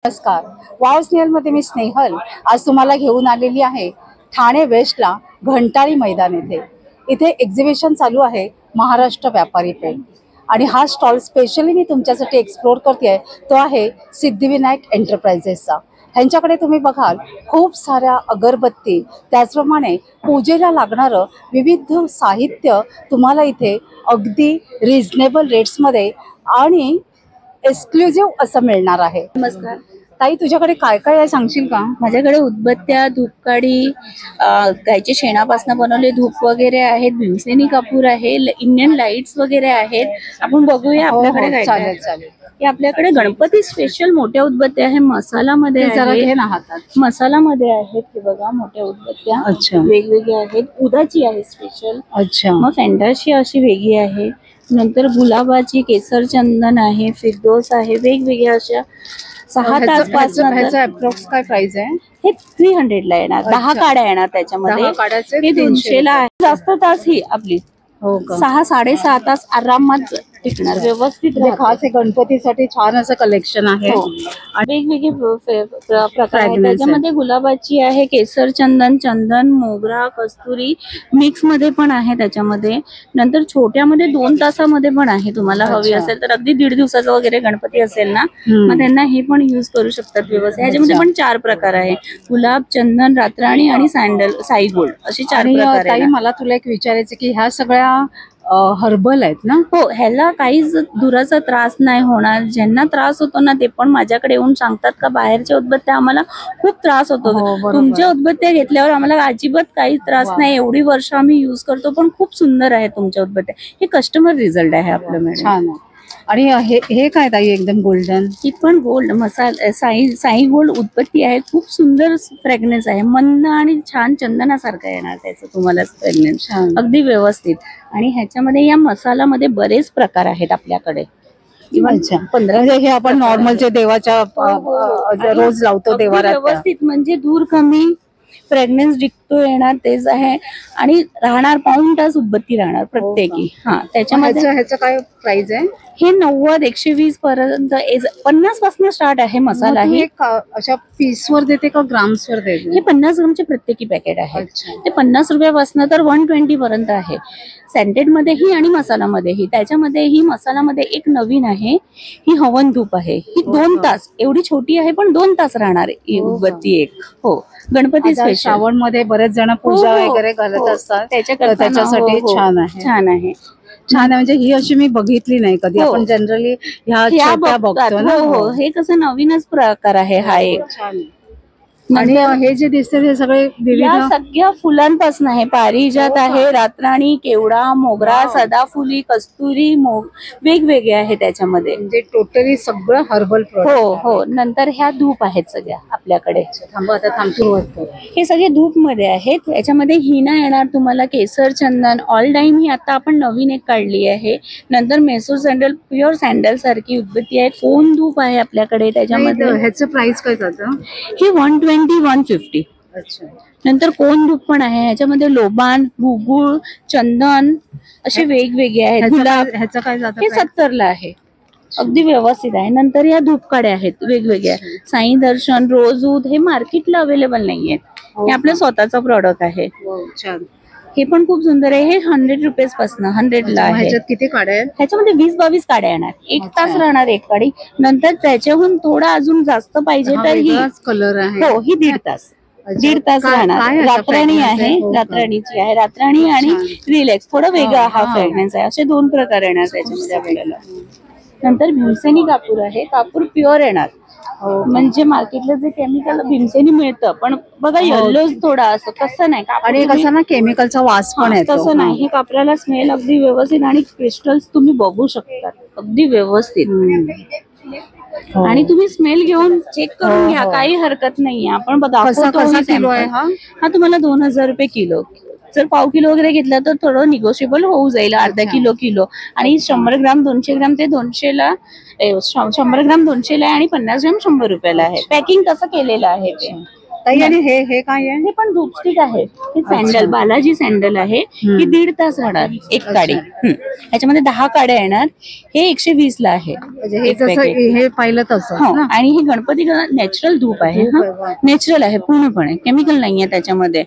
नमस्कार. वाव स्नेहलमध्ये मी स्नेहल आज तुम्हाला घेऊन आलेली आहे ठाणे वेस्टला घंटाळी मैदान येथे. इथे एक्झिबिशन चालू आहे महाराष्ट्र व्यापारी पेठ आणि हा स्टॉल स्पेशली मी तुमच्यासाठी एक्सप्लोर करते तो आहे सिद्धिविनायक एंटरप्राइजेसचा. ह्यांच्याकडे तुम्ही बघाल खूप साऱ्या अगरबत्ती त्याचप्रमाणे पूजेला लागणारं विविध साहित्य तुम्हाला इथे अगदी रिझनेबल रेट्समध्ये आणि एक्सक्लुझिव्ह असं मिळणार आहे. नमस्कार ताई, तुझ्याकडे काय काय आहे सांगशील का? माझ्याकडे उदबत्त्या, धूपकाडी, गायच्या शेणापासून बनवले धूप वगैरे आहेत, भीमसेनी कापूर आहे, इंडियन लाईट्स वगैरे आहेत. आपण बघूया आपल्याकडे काय चालेल चालेल. हे आपल्याकडे गणपती स्पेशल मोठ्या उदबत्त्या आहे, मसालामध्ये मसालामध्ये आहेत. हे बघा मोठ्या उदबत्त्या. अच्छा. वेगवेगळ्या आहेत. उदाची आहे स्पेशल. अच्छा. मग फॅन्टाशी अशी वेगळी आहे. नंतर गुलाबाची, केसर चंदन आहे, फिरदोस आहे, वेगवेगळ्या अशा 6 तास पासून. अप्रॉक्स काय प्राइस आहे? हे 300 ला येणार. 10 काड्या येणार त्याच्यामध्ये. हे 200 ला आहे. जास्त तास ही आपली 6-6.5 तास आरामात टिकणार. व्यवस्थित खास हे गणपतीसाठी छान असं कलेक्शन आहे. वेगवेगळे प्रकार आहेत. त्याच्यामध्ये गुलाबाची आहे, केसर चंदन, चंदन, मोगरा, कस्तुरी मिक्स मध्ये पण आहे त्याच्यामध्ये. नंतर छोट्यामध्ये 2 तासामध्ये पण आहे. तुम्हाला हवी असेल तर अगदी 1.5 दिवसाचा वगैरे गणपती असेल ना, मग त्यांना हे पण युज करू शकतात व्यवस्थित. ह्याच्यामध्ये पण 4 प्रकार आहे. गुलाब, चंदन, रातराणी आणि सँडल, साई गोल्ड असे 4 प्रकार आहेत. मला तुला एक विचारायचं की ह्या सगळ्या हर्बल आहेत ना? हो, ह्याला काहीच धुराचा त्रास नाही होणार. ज्यांना त्रास होतो ना ते पण माझ्याकडे येऊन सांगतात का बाहेरच्या उदबत्त्या आम्हाला खूप त्रास होतो. तुमच्या उदबत्त्या घेतल्यावर आम्हाला अजिबात काही त्रास नाही. एवढी वर्ष आम्ही युज करतो, पण खूप सुंदर आहे तुमच्या उदबत्त्या. हे कस्टमर रिझल्ट आहे आपलं मॅडम. छान आहे. आणि हे काय ताई एकदम गोल्डन? ही पण गोल्ड मसाला साई गोल्ड उदबत्ती आहे. खूप सुंदर फ्रेग्रन्स आहे. मंद आणि छान चंदनासारखं येणार त्याचं तुम्हाला फ्रेग्रन्स अगदी व्यवस्थित. आणि ह्याच्यामध्ये या मसालामध्ये बरेच प्रकार आहेत आपल्याकडे. 15 हे आपण नॉर्मल जे देवाच्या रोज लावतो देवाला व्यवस्थित म्हणजे धूर कमी, फ्रेग्रन्स डिक्टो येणार तेच आहे. आणि राहणार पाऊण तास उदबत्ती राहणार प्रत्येकी. त्याच्यामध्ये ह्याचं काय प्राइस आहे? हे 90-120 पर्यंत 50 पासून स्टार्ट आहे मसाला. हे अशा पीसवर देते का ग्राम्सवर देते? हे 50 ग्रामचे प्रत्येकी पॅकेट आहे. ते 50 रुपयापासून तर 120 पर्यंत आहे. सेंटेड मध्येही आणि मसालामध्येही. त्याच्यामध्ये ही मसालामध्ये एक नवीन आहे, ही हवन धूप आहे. ही 2 तास एवढी छोटी आहे पण 2 तास राहणार उदबत्ती एक. हो, गणपती स्पेशल. श्रावण मध्ये बरेच जण पूजा वगैरे करत असतात, त्याच्यासाठी छान आहे. छान आहे. छान आहे. म्हणजे ही अशी मी बघितली नाही कधी. आपण जनरली ह्या बघतो ना. हो, हे कसं नवीनच प्रकार आहे हा एक. आणि हे जे दिसते ते सगळे विविध सगळ्या फुलांपासून आहे. पारिजात आहे, रातराणी, केवडा, मोगरा, सदाफुली, कस्तुरी, वेगवेगळे आहे त्याच्यामध्ये. म्हणजे टोटली सगळं हर्बल. हो. नंतर ह्या धूप आहेत सगळ्या आपल्याकडे. हे सगळे धूप मध्ये आहेत. याच्यामध्ये हिना येणार तुम्हाला, केसर चंदन, ऑल टाइम ही आता आपण नवीन एक काढली आहे. नंतर मेसो सँडल, प्युअर सँडल सारखी उदबत्ती आहे. कोन धूप आहे आपल्याकडे. त्याच्यामध्ये ह्याचं प्राइस काय जातं? हे 120-150. नंतर कोन धूप पण आहे. ह्याच्यामध्ये लोबान, गुगुळ, चंदन असे वेगवेगळे आहेत. गुलाब ह्याचं काय जातं? हे 70 ला आहे. अगदी व्यवस्थित आहे. नंतर या धूपकाड्या आहेत वेगवेगळ्या. साई दर्शन, रोजऊद हे मार्केटला अवेलेबल नाहीये. हे आपलं स्वतःचा प्रॉडक्ट आहे. हे पण खूप सुंदर आहे. हे 100 रुपीज पासून 100 ला आहे. ह्याच्यात किती काड्या आहेत? ह्याच्यामध्ये 20-22 काड्या येणार. 1 तास राहणार एक काडी. नंतर त्याच्याहून थोडा अजून जास्त पाहिजे तर ही कलर आहे. हो, ही 1.5 तास राहणार. रातराणी आहे, रातराणीची आहे. रातराणी आणि रिलॅक्स थोडा वेगळा हा फ्रेग्रन्स आहे. असे 2 प्रकार येणार त्याच्यामध्ये आपल्याला. नंतर भीमसेनी कापूर आहे. कापूर प्युअर येणार. म्हणजे मार्केटला जे केमिकल भीमसेनी मिळतं पण बघा येल्लोच थोडा असं, तसं नाही. आणि कसं ना केमिकलचा वास पण येतो. तसं नाही. हे कापराला स्मेल अगदी व्यवस्थित आणि क्रिस्टल्स तुम्ही बघू शकता अगदी व्यवस्थित. आणि तुम्ही स्मेल घेऊन चेक करून घ्या, काही हरकत नाहीये. आपण हा तुम्हाला 2000 रुपये किलो. जर पाव किलो वगैरे घेतला तर थोडं निगोशिएबल होऊ जाईल. अर्धा किलो. आणि 100 ग्राम 200 ग्राम ते 200 ला. 100 ग्राम 200 ला आणि 50 ग्राम 100 रुपयाला आहे. पॅकिंग कसं केलेलं आहे ते. ताई आणि हे काय आहे? हे पण धूपस्टिक आहे. हे सँडल, बालाजी सँडल आहे. ही 1.5 तास राहणार एक काडी. याच्यामध्ये 10 काड्या येणार. हे 120 ला आहे. म्हणजे हे जसं हे पाहिलं तसं हो. आणि ही गणपती नॅचरल धूप आहे. नॅचरल आहे पूर्णपणे, केमिकल नाहीये त्याच्यामध्ये.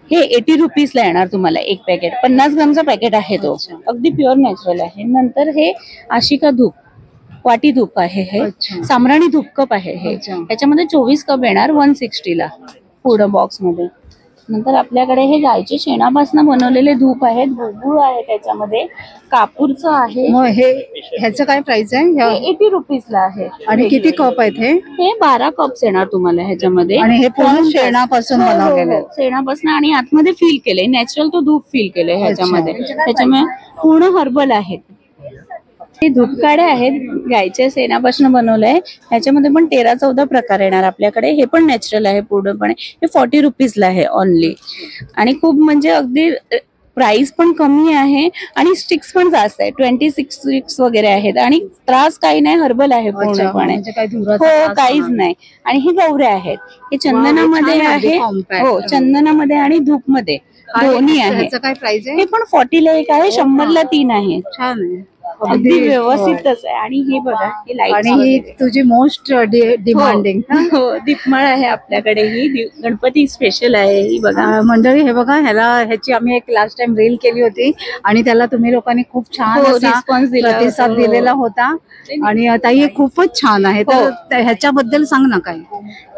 हे 80 रुपीजला येणार तुम्हाला एक पॅकेट. 50 ग्रामचा पॅकेट आहे तो. अगदी प्युअर नॅचरल आहे. नंतर हे आशिका धूप, वाटी धूप आहे. हे सामराणी धूप कप आहे. हे त्याच्यामध्ये 24 कप येणार 160 ला पूर्ण बॉक्स मध्ये. नंतर आपल्याकडे हे गायच्या शेणापासून बनवलेले धूप आहेत. गुळ आहे त्याच्यामध्ये, कापूरचं आहे. मग ह्याचं काय प्राइस आहे? 80 रुपीजला आहे. आणि किती कप आहेत हे? 12 कप्स येणार तुम्हाला ह्याच्यामध्ये. आणि हे पूर्ण शेणापासून बनवलेले, शेणापासून आणि आतमध्ये फील केले, नॅचरल तो धूप फील केले ह्याच्यामध्ये. त्याच्यामुळे पूर्ण हर्बल आहेत. हे धूपकाड्या आहेत, गायच्या शेणापासून बनवलंय. ह्याच्यामध्ये पण 13-14 प्रकार येणार आपल्याकडे. हे पण नॅचरल आहे पूर्णपणे. हे 40 रुपीजला आहे ओनली. आणि खूप म्हणजे अगदी प्राइस पण कमी आहे आणि स्टिक्स पण जास्त आहे. 26 स्टिक्स वगैरे आहेत आणि त्रास काही नाही, हर्बल आहे पूर्णपणे. हो, काहीच नाही. आणि हे गौऱ्या आहेत. हे चंदनामध्ये आहे. हो, चंदनामध्ये आणि धूप मध्ये दोन्ही आहे. काय प्राइस आहे? हे पण 40 ला एक आहे, 100 ला 3 आहे. छान आहे, अगदी व्यवस्थितच आहे. आणि हे बघा, हे लाईट आणि ही तुझी मोस्ट डिमांडिंग दीपमाळ आहे आपल्याकडे. ही गणपती स्पेशल आहे. ही बघा मंडळी, हे बघा, ह्याची आम्ही एक लास्ट टाइम रील केली होती आणि त्याला तुम्ही लोकांनी खूप छान रिस्पॉन्स प्रतिसाद दिलेला होता. आणि ताई हे खूपच छान आहे. तर ह्याच्याबद्दल सांग ना काय.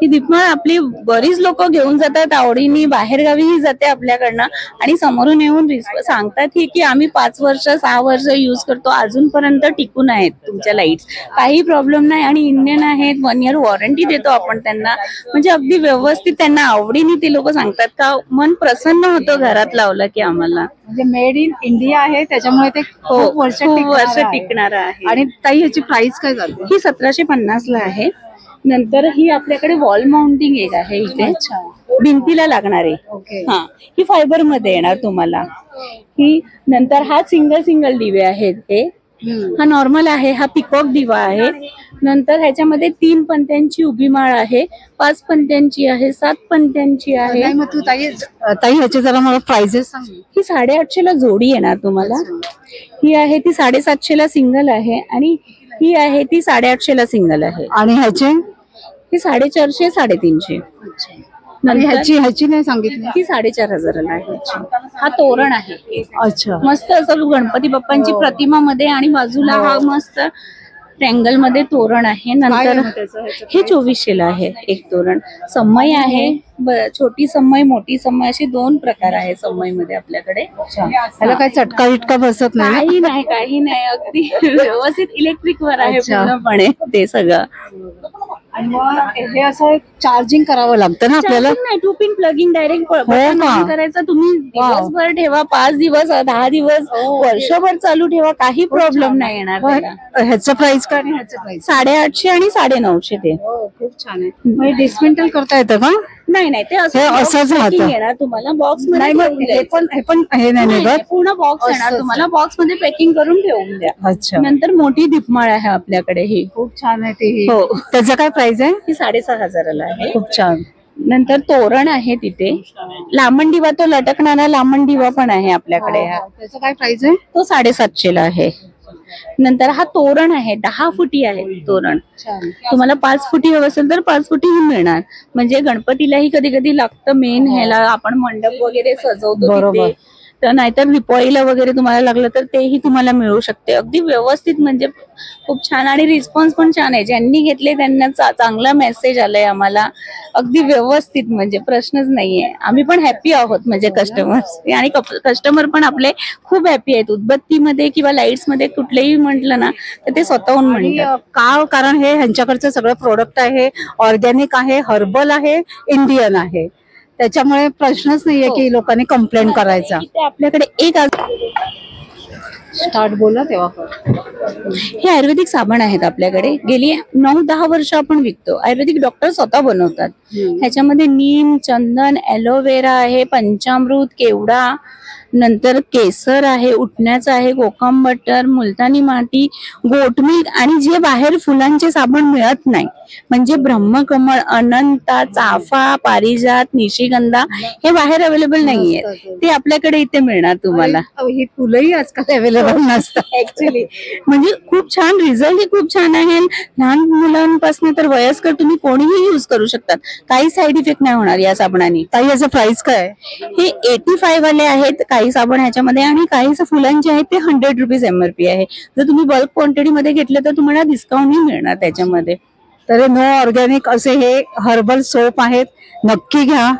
ही दीपमाळ आपली बरीच लोक घेऊन जातात आवडीने, बाहेरगावीही जाते आपल्याकडनं. आणि समोरून येऊन सांगतात की आम्ही 5 वर्ष 6 वर्ष युज करतो, अजूनपर्यंत टिकून आहेत तुमच्या लाईट्स, काही प्रॉब्लेम नाही. आणि इंडियन आहेत, 1 इयर वॉरंटी देतो आपण त्यांना. म्हणजे अगदी व्यवस्थित त्यांना आवडीने ते लोक सांगतात का मन प्रसन्न होतं घरात लावलं की आम्हाला. म्हणजे मेड इन इंडिया आहे, त्याच्यामुळे ते खूप वर्ष टिकणार आहे. आणि ताई ह्याची प्राइस काय झाली? ही 1750 ला आहे. नंतर ही आपल्याकडे वॉल माउंटिंग एक आहे इथे, भिंतीला लागणारे. हा, ही फायबर मध्ये येणार तुम्हाला. ही नंतर हा सिंगल दिवे आहेत. हे हा नॉर्मल आहे. हा पिकॉक दिवा आहे. नंतर ह्याच्यामध्ये 3 पणत्यांची उभी माळ आहे, 5 पणत्यांची आहे, 7 पणत्यांची आहे. मग तू ताई ह्याचे जरा मला प्राइसेस सांग. ही 850 ला जोडी येणार तुम्हाला. ही आहे ती 750 ला सिंगल आहे. आणि ही आहे ती 850 ला सिंगल आहे. आणि ह्याचे ही 450 350. ह्याची नाही सांगितली. ही 4500 ला आहे. हा तोरण आहे. अच्छा, मस्त असं गणपती बाप्पांची प्रतिमा मध्ये आणि बाजूला हा मस्त ट्रँगल मध्ये तोरण आहे. नंतर हे 2400 ला आहे एक तोरण. समई आहे, छोटी समई, मोठी समई, असे 2 प्रकार आहे समई मध्ये आपल्याकडे. ह्याला काही चटका विटका बसत नाही? काही नाही, अगदी व्यवस्थित इलेक्ट्रिक वर आहे पूर्णपणे ते सगळं. आणि मग हे असं चार्जिंग करावं लागतं ना आपल्याला? नाही, 2 पिन प्लगिंग डायरेक्ट करायचं. तुम्ही दिवसभर ठेवा, 5 दिवस, 10 दिवस, वर्षभर चालू ठेवा, काही प्रॉब्लेम नाही येणार. ह्याचं प्राइस काय? ह्याचं प्राइस 850 आणि 950 ते. खूप छान आहे. मग डिस्मेंटल करता येतं का? नाही, ते असंच येणार तुम्हाला बॉक्स मध्ये. हे नाही, पूर्ण बॉक्स येणार तुम्हाला. बॉक्स मध्ये पॅकिंग करून ठेवून द्या. अच्छा. नंतर मोठी दीपमाळ आहे आपल्याकडे. ही खूप छान आहे ती. हो. त्याचं काय प्राइस आहे? ही 6500 ला आहे. खूप छान. नंतर तोरण आहे तिथे. लांबण दिवा, तो लटकणारा लांबण दिवा पण आहे आपल्याकडे. त्याचं काय प्राइस आहे? तो 750 ला आहे. नंतर हा तोरण आहे, 10 फुटी आहे तोरण. तुम्हाला 5 फुटी हवं असेल तर 5 फुटी मिळणार. म्हणजे गणपतीलाही कधी कधी लागतं मेन ह्याला, आपण मंडप वगैरे सजवतो तिथे. तर नाहीतर दिपावळीला वगैरे तुम्हाला लागलं तर तेही तुम्हाला मिळू शकते. अगदी व्यवस्थित, म्हणजे खूप छान. आणि रिस्पॉन्स पण छान आहे. ज्यांनी घेतले त्यांना चांगला मेसेज आलाय आम्हाला. अगदी व्यवस्थित, म्हणजे प्रश्नच नाहीये. आम्ही पण हॅपी आहोत, म्हणजे कस्टमर्स आणि कस्टमर पण आपले खूप हॅपी आहेत. उदबत्तीमध्ये किंवा लाईट्स मध्ये कुठलेही म्हटलं ना तर ते स्वतःहून म्हणतात. का? कारण हे ह्यांच्याकडचं सगळं प्रोडक्ट आहे, ऑर्गॅनिक आहे, हर्बल आहे, इंडियन आहे. त्याच्यामुळे प्रश्नच नाहीये की लोकांनी कंप्लेंट करायचा. आपल्याकडे एक स्टार्ट बोला तेव्हा. हे आयुर्वेदिक साबण आहेत आपल्याकडे. गेली 9-10 वर्ष आपण विकतो. आयुर्वेदिक डॉक्टर स्वतः बनवतात. ह्याच्यामध्ये नीम, चंदन, एलोवेरा आहे, पंचामृत, केवडा, नंतर केसर आहे, उठण्याचं आहे, कोकम बटर, मुलतानी माती, गोट मिल्क आणि जे बाहेर फुलांचे साबण मिळत नाही म्हणजे ब्रह्मकमळ, अनंता, चाफा, पारिजात, निशिगंधा हे बाहेर अवेलेबल नाहीये, ते आपल्याकडे इथे मिळणार तुम्हाला. ही फुलंही आजकाल अवेलेबल नसतात ऍक्च्युली. म्हणजे खूप छान, रिझल्ट ही खूप छान आहे. लहान मुलांपासून तर वयस्कर तुम्ही कोणीही युज करू शकतात, काही साईड इफेक्ट नाही होणार या साबणाने. ताई याचं प्राइस काय आहे? हे 85 वाले आहेत काही साबण ह्याच्यामध्ये, आणि काही फुलांचे आहेत ते 100 रुपीज MRP आहे. जर तुम्ही बल्क क्वांटिटी मध्ये घेतलं तर तुम्हाला डिस्काउंटही मिळणार त्याच्यामध्ये. तर नो ऑर्गॅनिक असे हे हर्बल सोप आहेत, नक्की घ्या.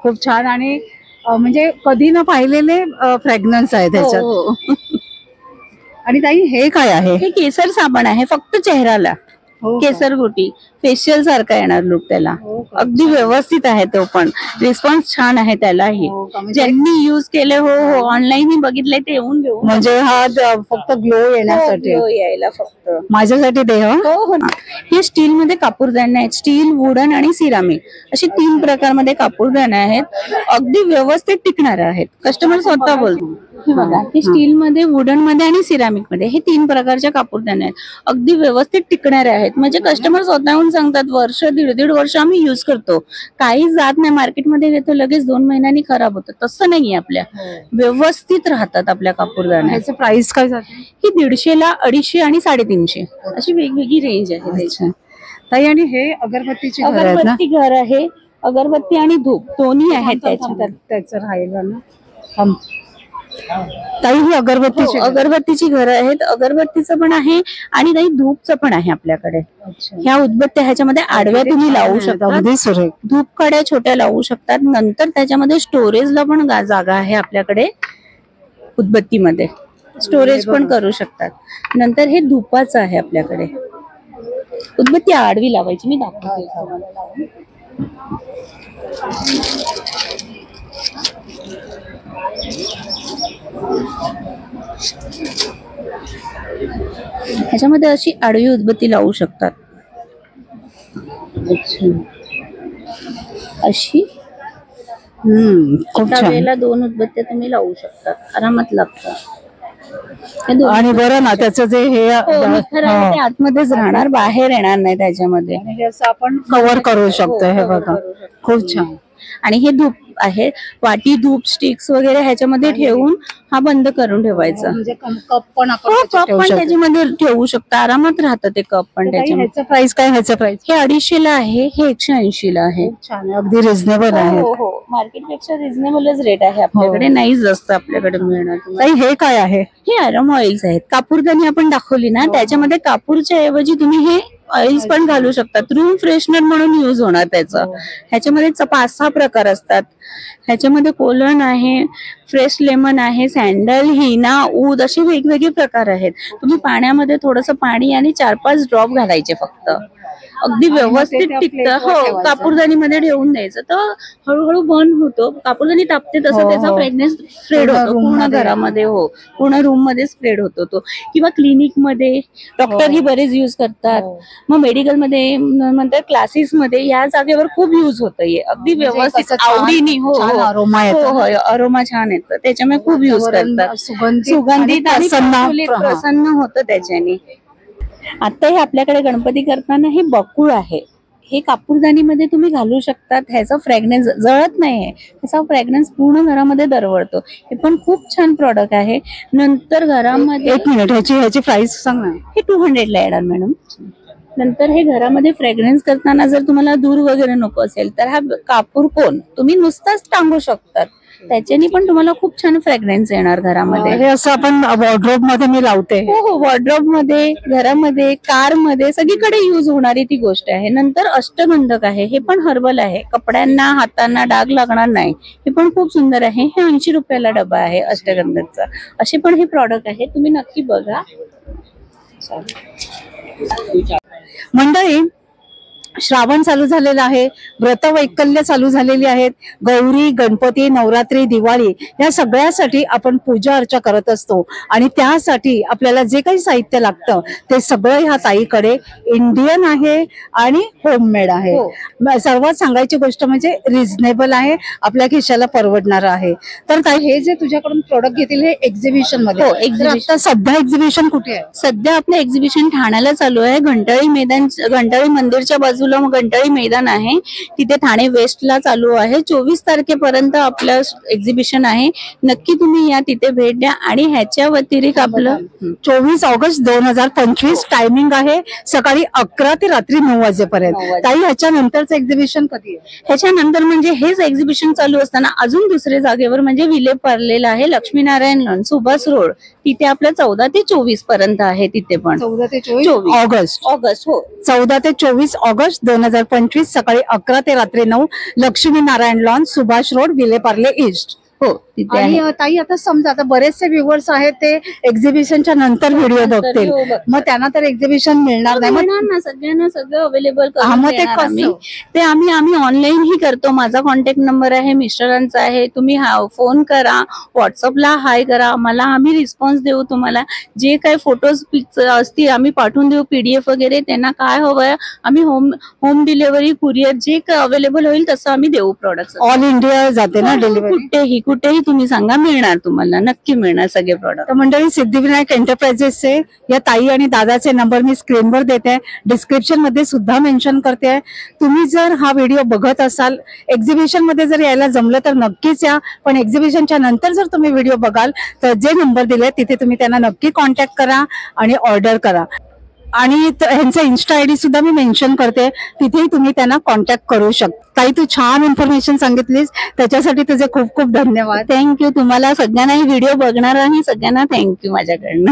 खूप छान आणि म्हणजे कधी न पाहिलेले फ्रॅग्रन्स आहे त्याच्यात. हो. आणि ताई हे काय आहे? हे केसर साबण आहे, फक्त चेहऱ्याला. हो का? केसर गोटी फेशियल सारखा येणार लुक त्याला. हो का? अगदी व्यवस्थित आहे, तो पण रिस्पॉन्स छान आहे त्यालाही. हो का? म्हणजे ज्यांनी युज केले हो हो ऑनलाईन बघितलंय ते येऊन घेऊ. म्हणजे हा फक्त ग्लो येण्यासाठी यायला फक्त. माझ्यासाठी दे हं. हो हो. हे स्टील मध्ये कापूरदाने आहेत, स्टील, वुडन आणि सिरामिक असे 3 प्रकारमध्ये कापूरदाने आहेत, अगदी व्यवस्थित टिकणारे आहेत. कस्टमर स्वतः बोलतो. हे बघा, हे स्टील मध्ये, वुडन मध्ये आणि सिरामिक मध्ये हे 3 प्रकारच्या कापूरदाने आहेत, अगदी व्यवस्थित टिकणारे आहेत. म्हणजे कस्टमर स्वतःहून सांगतात वर्ष, दीड वर्ष आम्ही युज करतो, काही जात नाही. मार्केटमध्ये घेतो लगेच 2 महिन्यांनी खराब होतं, तसं नाहीये. आपल्या व्यवस्थित राहतात आपल्या कापूरदाने. ह्याचं प्राइस काय जाते? ही 150 ला, 250 आणि 350 अशी वेगवेगळी रेंज आहे त्याची. ताई आणि हे अगरबत्तीची घरं आहेत ना? अगरबत्ती घर आहे, अगरबत्ती आणि धूप दोन्ही आहेत त्याच्यात. त्याचं राहिलं ना. ताई ही अगरबत्तीची अगरबत्तीची घरं आहेत, अगरबत्तीचं पण आहे आणि काही धूपचं पण आहे आपल्याकडे. ह्या उदबत्त्या ह्याच्यामध्ये आडव्या तुम्ही लावू शकता, अगदी सुरेख. धूप कड्या छोट्या लावू शकतात. नंतर त्याच्यामध्ये स्टोरेजला पण जागा आहे आपल्याकडे, उदबत्तीमध्ये स्टोरेज पण करू शकतात. नंतर हे धुपाचं आहे आपल्याकडे. उदबत्ती आडवी लावायची, मी दाखवते तुम्हाला लावून. ह्याच्यामध्ये अशी आडवी उदबत्ती लावू शकतात, अशी. खूप एका छान. वेळेला 2 उदबत्त्या तुम्ही लावू शकता, आरामात लागतात. आणि बरं ना त्याचं जे हे ते आतमध्येच राहणार, बाहेर येणार नाही त्याच्यामध्ये. हे असं आपण कव्हर करू शकतो. हे बघा, खूप छान. आणि हे धूप आहे, वाटी, धूप स्टिक्स वगैरे ह्याच्यामध्ये ठेवून हा बंद करून ठेवायचा. म्हणजे कप पण आपण कप पण त्याच्यामध्ये ठेवू शकता, आरामात राहतं ते कप पण त्याच्यामध्ये. ह्याचं प्राइस काय? ह्याचं प्राइस हे 250 ला आहे, हे 180 ला आहे. खूप छान आहे, अगदी रिझनेबल आहे. हो हो, मार्केटपेक्षा रिझनेबलच रेट आहे आपल्याकडे, नाही जास्त आपल्याकडे मिळणार तुम्हाला. ताई हे काय आहे? हे अरोमा ऑइल्स आहेत. कापूरदानी आपण दाखवली ना, त्याच्यामध्ये कापूरच्या ऐवजी तुम्ही हे ऑइल्स पण घालू शकतात, रूम फ्रेशनर म्हणून युज होणार त्याचं. ह्याच्यामध्ये 5-6 प्रकार असतात. ह्याच्यामध्ये कोलन आहे, फ्रेश लेमन आहे, सॅन्डल, हिना, ऊद असे वेगवेगळे प्रकार आहेत. तुम्ही पाण्यामध्ये थोडंसं पाणी आणि 4-5 ड्रॉप घालायचे फक्त, अगदी व्यवस्थित टिकतं. हो, कापूरदानी मध्ये ठेवून द्यायचं, तर हळूहळू बर्न होतो. कापूरदानी तापते तसं त्याचा फ्रेग्रन्स स्प्रेड होतो पूर्ण घरामध्ये. हो, पूर्ण रूम मध्ये स्प्रेड होतो तो. किंवा क्लिनिक मध्ये डॉक्टर ही बरेच युज करतात, मग मेडिकल मध्ये, नंतर क्लासेस मध्ये, या जागेवर खूप युज होतं हे, अगदी व्यवस्थित आवडीने. हो हो, अरोमा छान येतं त्याच्यामुळे खूप युज करतात. सुगंधित आणि प्रसन्न होतं त्याच्याने. आता हे आपल्याकडे गणपती करताना हे बकुळ आहे, हे कापूरदानीमध्ये तुम्ही घालू शकतात. ह्याचा फ्रॅग्रन्स जळत नाहीये, ह्याचा फ्रॅग्रन्स पूर्ण घरामध्ये दरवळतो. हे पण खूप छान प्रॉडक्ट आहे. नंतर घरामध्ये 1 मिनिट, ह्याची प्राइस सांग ना. हे 200 ला येणार मॅडम. नंतर हे घरामध्ये फ्रॅग्रन्स करताना जर तुम्हाला दूर वगैरे नको असेल तर हा कापूर कोन तुम्ही नुसताच टांगू शकतात, त्याच्याने पण तुम्हाला खूप छान फ्रॅग्रन्स येणार घरामध्ये. हे असं आपण वॉर्डरोब मध्ये मी लावते. हो हो, वॉर्डरोब मध्ये, घरामध्ये, कार मध्ये, सगळीकडे युज होणारी ती गोष्ट आहे. नंतर अष्टगंधक आहे, हे पण हर्बल आहे, कपड्यांना, हातांना डाग लागणार नाही. हे पण खूप सुंदर आहे. हे 80 रुपयाला डबा आहे अष्टगंधकचा. असे पण हे प्रॉडक्ट आहे, तुम्ही नक्की बघा. मंडळी, श्रावण चालू झालेला आहे, व्रतवैकल्य चालू झालेली आहेत, गौरी, गणपती, नवरात्री, दिवाळी या सगळ्यासाठी आपण पूजा अर्चा करत असतो आणि त्यासाठी आपल्याला जे काही साहित्य लागतं ते सगळं ह्या ताईकडे इंडियन आहे आणि होममेड आहे. सर्वात सांगायची गोष्ट म्हणजे रिझनेबल आहे, आपल्या खिशाला परवडणार आहे. तर ताई, हे जे तुझ्याकडून प्रोडक्ट घेतील हे एक्झिबिशन मध्ये हो, तर exhibition. आता सध्या एक्झिबिशन कुठे आहे? सध्या आपलं एक्झिबिशन ठाण्याला चालू आहे. घंटाळी मंदिरच्या बाजूला घंटाळी मैदान आहे, तिथे ठाणे वेस्टला चालू आहे. 24 तारखेपर्यंत आपलं एक्झिबिशन आहे. नक्की तुम्ही या, तिथे भेट द्या. आणि ह्याच्या व्यतिरिक्त आपलं 24 ऑगस्ट 2025 टायमिंग आहे सकाळी 11 ते रात्री 9 वाजेपर्यंत. 9 वाजे. ताई, ह्याच्या नंतरचं एक्झिबिशन कधी आहे? ह्याच्यानंतर म्हणजे हेच एक्झिबिशन चालू असताना अजून दुसऱ्या जागेवर म्हणजे विले पार्लेला आहे, लक्ष्मीनारायण लॉन, सुभाष रोड, तिथे आपलं 14 ते 24 पर्यंत आहे. तिथे पण 14 ते 24 24 ऑगस्ट. हो 14 ते 24 ऑगस्ट 2025 सकाळी 11 ते रात्री 9, Laxminarayan lawn, Subhash road, Vile Parle east. हो तिथे आणि आहे. ताई, आता समजा आता बरेचसे व्ह्युअर्स आहेत ते एक्झिबिशनच्या नंतर व्हिडिओ बघतील, मग त्यांना तर एक्झिबिशन मिळणार नाही. मग मिळणार ना, सगळ्यांना सगळं अवेलेबल मग ते कसं? ते आम्ही ऑनलाईन ही करतो. माझा कॉन्टॅक्ट नंबर आहे, मिस्टरांचा आहे. तुम्ही फोन करा, व्हॉट्सअपला हाय करा मला, आम्ही रिस्पॉन्स देऊ. तुम्हाला जे काही फोटोज पिक्चर असतील आम्ही पाठवून देऊ, PDF वगैरे. त्यांना काय हवंय आम्ही होम डिलिव्हरी, कुरिअर जे काय अवेलेबल होईल तसं आम्ही देऊ प्रोडक्ट. ऑल इंडिया जाते ना डिलिव्हरी? कुठेही तुम्ही सांगा, मिळणार तुम्हाला, नक्की मिळणार सगळे प्रोडक्ट. तर मंडळी, सिद्धिविनायक एंटरप्राइजेसचे या ताई आणि दादाचे नंबर मी स्क्रीनवर देते, डिस्क्रिप्शन मध्ये सुद्धा मेन्शन करते. तुम्ही जर हा व्हिडिओ बघत असाल, एक्झिबिशन मध्ये जर यायला जमलं तर नक्कीच या. पण एक्झिबिशनच्या नंतर जर तुम्ही व्हिडिओ बघाल तर जे नंबर दिले तिथे तुम्ही त्यांना नक्की कॉन्टॅक्ट करा आणि ऑर्डर करा. आणि ह्यांचं इन्स्टा ID सुद्धा मी मेन्शन करते, तिथेही तुम्ही त्यांना कॉन्टॅक्ट करू शकता. ताई, तू छान इन्फॉर्मेशन सांगितलीस, त्याच्यासाठी तुझे खूप खूप धन्यवाद. थँक्यू. तुम्हाला सगळ्यांना ही व्हिडिओ बघणार आहे सगळ्यांना थँक्यू माझ्याकडनं.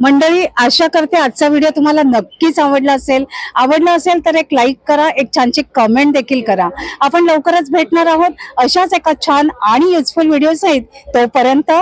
मंडळी, आशा करते आजचा व्हिडिओ तुम्हाला नक्कीच आवडला असेल तर एक लाईक करा, एक छानशी कमेंट देखील करा. आपण लवकरच भेटणार आहोत अशाच एका छान आणि युजफुल व्हिडिओ सहित. तोपर्यंत